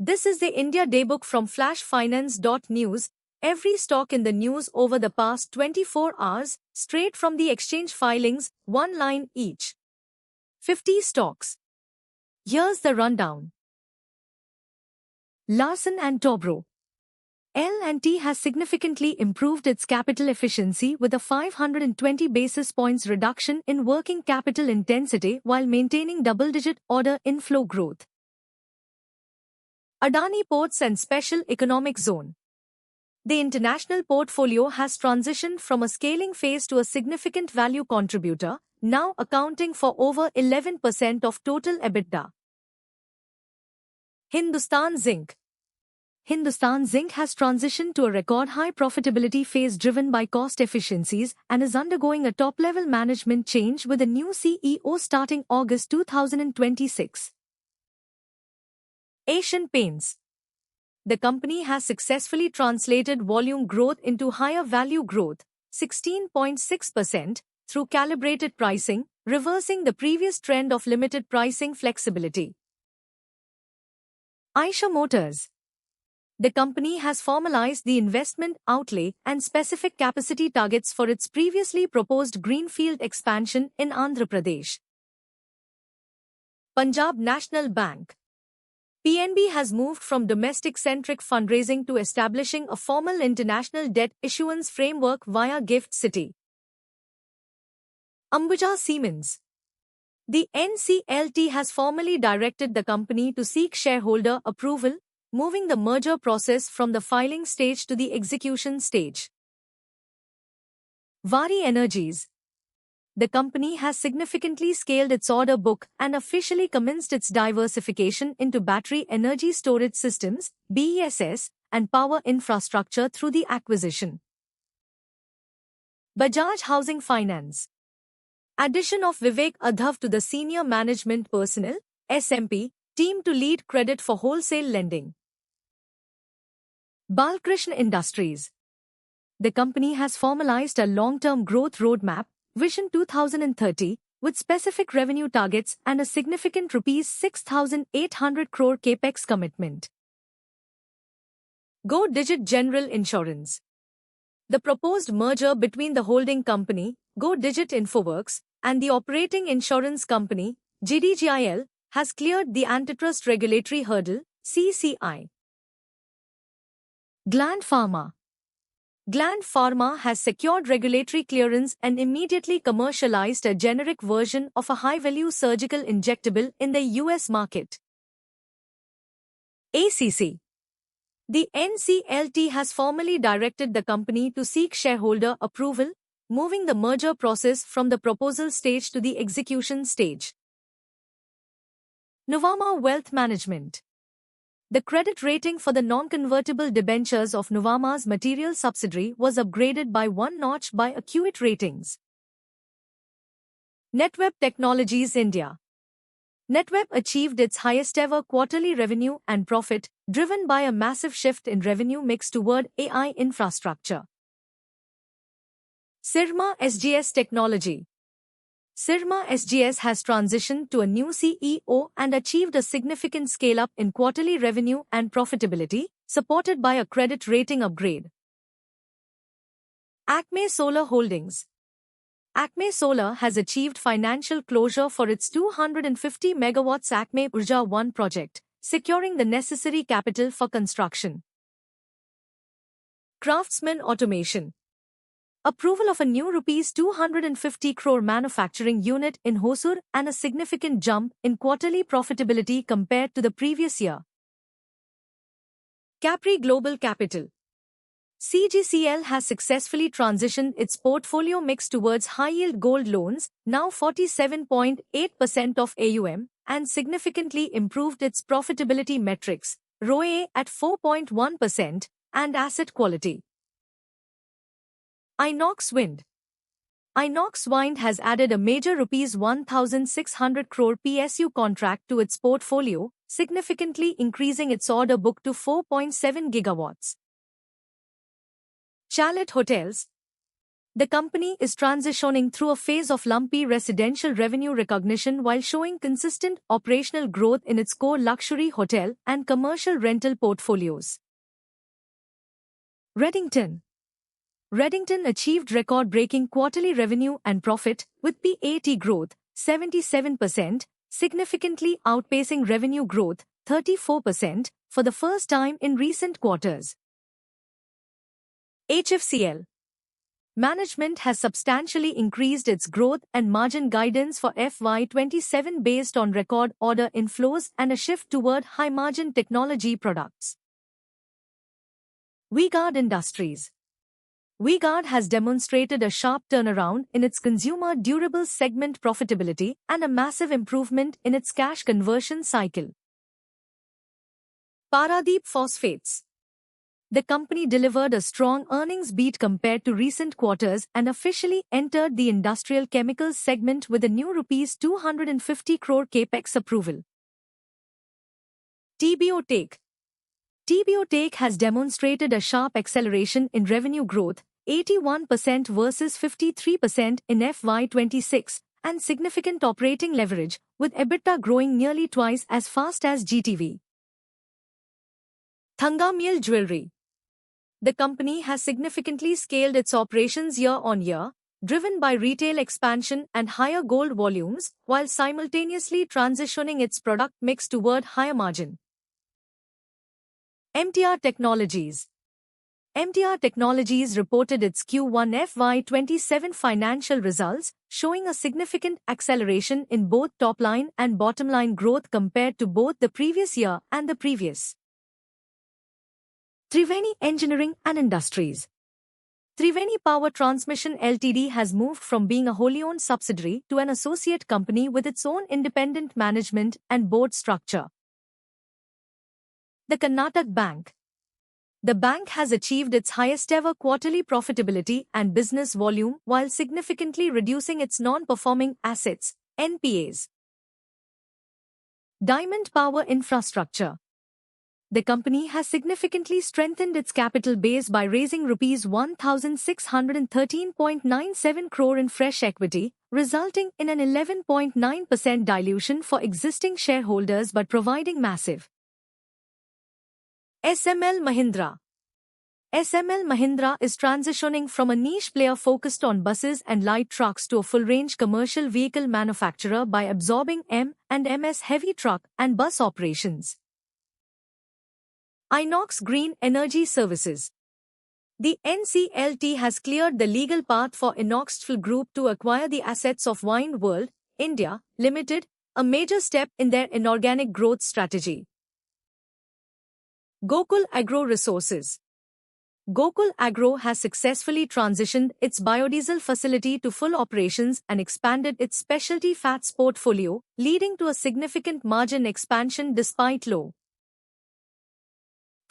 This is the India Daybook from flashfinance.news. Every stock in the news over the past 24 hours, straight from the exchange filings, one line each. 50 stocks. Here's the rundown. Larsen & Toubro. L&T has significantly improved its capital efficiency with a 520 basis points reduction in working capital intensity while maintaining double-digit order inflow growth. Adani Ports and Special Economic Zone. The international portfolio has transitioned from a scaling phase to a significant value contributor, now accounting for over 11% of total EBITDA. Hindustan Zinc. Hindustan Zinc has transitioned to a record-high profitability phase driven by cost efficiencies and is undergoing a top-level management change with a new CEO starting August 2026. Asian Paints. The company has successfully translated volume growth into higher value growth, 16.6%, through calibrated pricing, reversing the previous trend of limited pricing flexibility. Eicher Motors. The company has formalized the investment outlay and specific capacity targets for its previously proposed greenfield expansion in Andhra Pradesh. Punjab National Bank. PNB has moved from domestic-centric fundraising to establishing a formal international debt issuance framework via GIFT City. Ambuja Cements. The NCLT has formally directed the company to seek shareholder approval, moving the merger process from the filing stage to the execution stage. Waaree Energies. The company has significantly scaled its order book and officially commenced its diversification into battery energy storage systems, BESS, and power infrastructure through the acquisition. Bajaj Housing Finance. Addition of Vivek Adhav to the senior management personnel, SMP, team to lead credit for wholesale lending. Balkrishna Industries. The company has formalized a long-term growth roadmap, Vision 2030, with specific revenue targets and a significant Rs 6,800 crore capex commitment. Go Digit General Insurance. The proposed merger between the holding company, Go Digit Infoworks, and the operating insurance company, GDGIL, has cleared the antitrust regulatory hurdle, CCI. Gland Pharma. Gland Pharma has secured regulatory clearance and immediately commercialized a generic version of a high-value surgical injectable in the US market. ACC. The NCLT has formally directed the company to seek shareholder approval, moving the merger process from the proposal stage to the execution stage. Nuvama Wealth Management. The credit rating for the non-convertible debentures of Nuvama's material subsidiary was upgraded by one notch by Acuit Ratings. Netweb Technologies India. Netweb achieved its highest-ever quarterly revenue and profit, driven by a massive shift in revenue mix toward AI infrastructure. Syrma SGS Technology. Syrma SGS has transitioned to a new CEO and achieved a significant scale-up in quarterly revenue and profitability, supported by a credit rating upgrade. Acme Solar Holdings. Acme Solar has achieved financial closure for its 250 MW Acme Urja 1 project, securing the necessary capital for construction. Craftsman Automation. Approval of a new Rs 250 crore manufacturing unit in Hosur and a significant jump in quarterly profitability compared to the previous year. Capri Global Capital. CGCL has successfully transitioned its portfolio mix towards high-yield gold loans, now 47.8% of AUM, and significantly improved its profitability metrics, ROE at 4.1%, and asset quality. Inox Wind. Inox Wind has added a major Rs 1,600 crore PSU contract to its portfolio, significantly increasing its order book to 4.7 gigawatts. Chalet Hotels. The company is transitioning through a phase of lumpy residential revenue recognition while showing consistent operational growth in its core luxury hotel and commercial rental portfolios. Redington achieved record-breaking quarterly revenue and profit, with PAT growth 77%, significantly outpacing revenue growth 34% for the first time in recent quarters. HFCL Management has substantially increased its growth and margin guidance for FY27 based on record order inflows and a shift toward high-margin technology products. V-Guard Industries V-Guard has demonstrated a sharp turnaround in its consumer durables segment profitability and a massive improvement in its cash conversion cycle. Paradeep Phosphates The company delivered a strong earnings beat compared to recent quarters and officially entered the industrial chemicals segment with a new Rs 250 crore capex approval. TBO Take has demonstrated a sharp acceleration in revenue growth, 81% versus 53% in FY26, and significant operating leverage, with EBITDA growing nearly twice as fast as GTV. Thangamiel Jewelry The company has significantly scaled its operations year-on-year, driven by retail expansion and higher gold volumes, while simultaneously transitioning its product mix toward higher margin. MTR Technologies reported its Q1 FY27 financial results, showing a significant acceleration in both top-line and bottom-line growth compared to both the previous year and the previous. Triveni Engineering and Industries Triveni Power Transmission Ltd has moved from being a wholly-owned subsidiary to an associate company with its own independent management and board structure. The Karnataka Bank The bank has achieved its highest-ever quarterly profitability and business volume while significantly reducing its non-performing assets, NPAs. Diamond Power Infrastructure The company has significantly strengthened its capital base by raising Rs 1,613.97 crore in fresh equity, resulting in an 11.9% dilution for existing shareholders but providing massive. SML Mahindra is transitioning from a niche player focused on buses and light trucks to a full-range commercial vehicle manufacturer by absorbing M&M's heavy truck and bus operations. Inox Green Energy Services The NCLT has cleared the legal path for Inoxtel Group to acquire the assets of Wine World, India, Limited, a major step in their inorganic growth strategy. Gokul Agro Resources Gokul Agro has successfully transitioned its biodiesel facility to full operations and expanded its specialty fats portfolio, leading to a significant margin expansion despite low.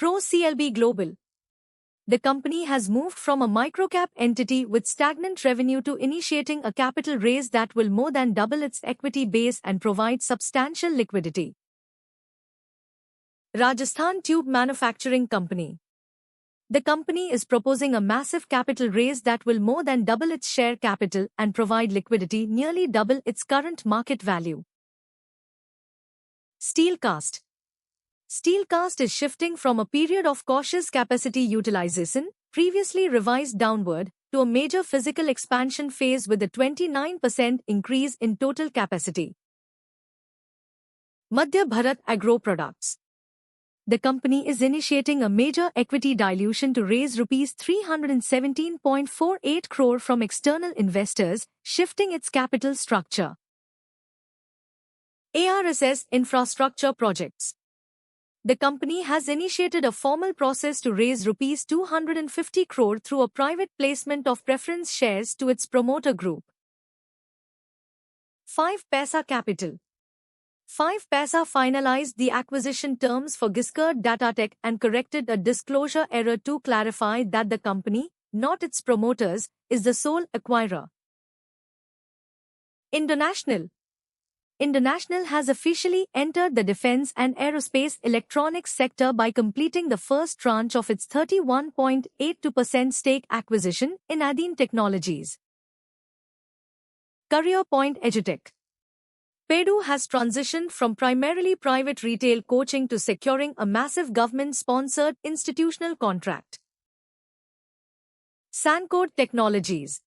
ProCLB Global The company has moved from a microcap entity with stagnant revenue to initiating a capital raise that will more than double its equity base and provide substantial liquidity. Rajasthan Tube Manufacturing Company The company is proposing a massive capital raise that will more than double its share capital and provide liquidity nearly double its current market value. Steelcast is shifting from a period of cautious capacity utilization, previously revised downward, to a major physical expansion phase with a 29% increase in total capacity. Madhya Bharat Agro Products The company is initiating a major equity dilution to raise Rs 317.48 crore from external investors, shifting its capital structure. ARSS Infrastructure Projects The company has initiated a formal process to raise Rs 250 crore through a private placement of preference shares to its promoter group. 5 Paisa Capital 5 Paisa finalized the acquisition terms for Giskard Datatech and corrected a disclosure error to clarify that the company, not its promoters, is the sole acquirer. International International has officially entered the defense and aerospace electronics sector by completing the first tranche of its 31.82% stake acquisition in Adene Technologies. Career Point EduTech. PeDU has transitioned from primarily private retail coaching to securing a massive government-sponsored institutional contract. Sancode Technologies.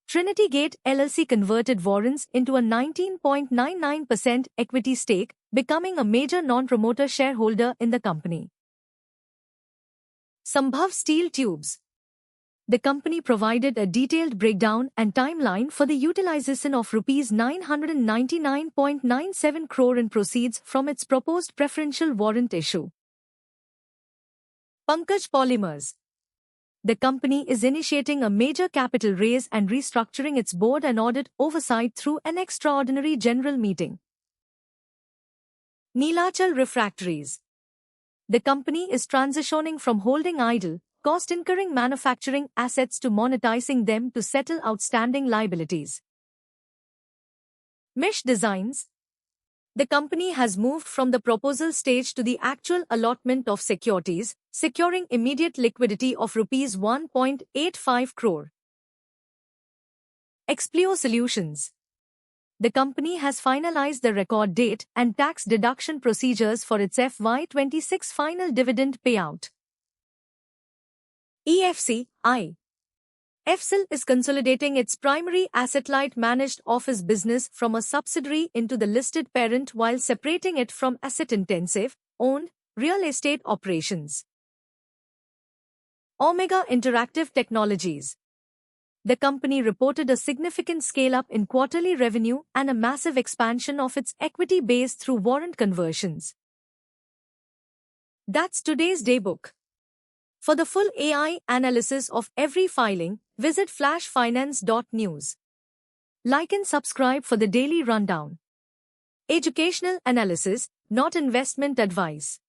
Trinity Gate LLC converted warrants into a 19.99% equity stake, becoming a major non-promoter shareholder in the company. Sambhav Steel Tubes. The company provided a detailed breakdown and timeline for the utilization of Rs 999.97 crore in proceeds from its proposed preferential warrant issue. Pankaj Polymers. The company is initiating a major capital raise and restructuring its board and audit oversight through an extraordinary general meeting. Neelachal Refractories. The company is transitioning from holding idle, cost-incurring manufacturing assets to monetizing them to settle outstanding liabilities. Mish Designs. The company has moved from the proposal stage to the actual allotment of securities, securing immediate liquidity of Rs 1.85 crore. Explio Solutions. The company has finalized the record date and tax deduction procedures for its FY26 final dividend payout. EFC-I. EFCL is consolidating its primary asset-light managed office business from a subsidiary into the listed parent while separating it from asset-intensive, owned, real estate operations. Omega Interactive Technologies. The company reported a significant scale-up in quarterly revenue and a massive expansion of its equity base through warrant conversions. That's today's daybook. For the full AI analysis of every filing, visit flashfinance.news. Like and subscribe for the daily rundown. Educational analysis, not investment advice.